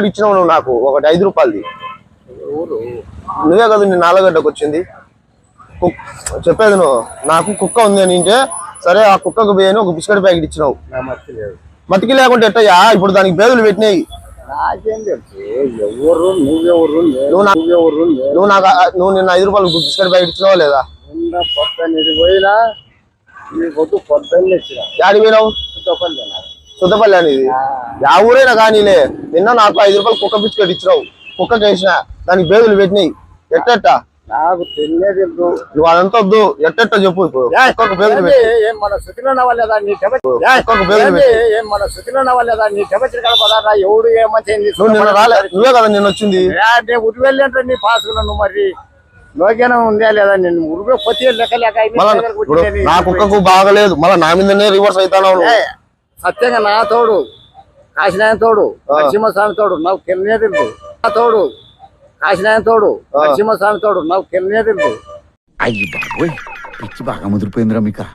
ఇచ్చినావు నువ్వు నాకు ఒకటి 5 రూపాయలది. నువ్వే కదా నీ నాలుగడ్డకు వచ్చింది. చెప్పేది నువ్వు నాకు కుక్క ఉంది అని అంటే సరే ఆ కుక్కకు పోయాను ఒక బిస్కెట్ ప్యాకెట్ ఇచ్చినావు. మతికి లేకుంటే ఎట్టయ్యా ఇప్పుడు దానికి పేదలు పెట్టినాయి. నువ్వు నిన్న 5 రూపాయలు బిస్కెట్ ప్యాకెట్ ఇచ్చినావా లేదా? యాడికి పోయినావు? సుద్దపల్లి అనేది యా ఊరైనా కానీలే. నిన్న నాకు 5 రూపాయలు కుక్క బిస్కెట్ ఇచ్చినావు. కుక్కకి వేసిన దానికి బేదులు పెట్టినాయి. ఎట్టెట్ట నాకు తెలియదు. నువ్వు అదంతా వద్దు. ఎట్టెట్ట చెప్పు. ఇప్పుడు కుక్కకు బేదులు మన శృతిలో నవ్వలేదా నీ మన శృతిలో నవ్వలేదా నీ కలపదా ఎవడు ఏమంది. నువ్వు నిన్న రాలే. నువ్వే కదా నిన్న వచ్చింది. ఉరి వెళ్ళి అంటే నీ పాసుకున్నా నువ్వు మరి లోకేనా ఉందా లేదా? నేను ఉరివే పొత్తి లెక్క నా కుక్కకు బాగలేదు మళ్ళీ నా మీదనే రివర్స్ అవుతాను. సత్యంగా నా తోడు కాశీనాయన తోడు నరసింహస్వామి తోడు నాకు తెలియదు. నా తోడు కాశీనాయన తోడు నరసింహస్వామి తోడు నాకు తెలియదు. అయ్యి బాబోయ్ పిచ్చి బాగా ముదిరిపోయిందిరా మీకు.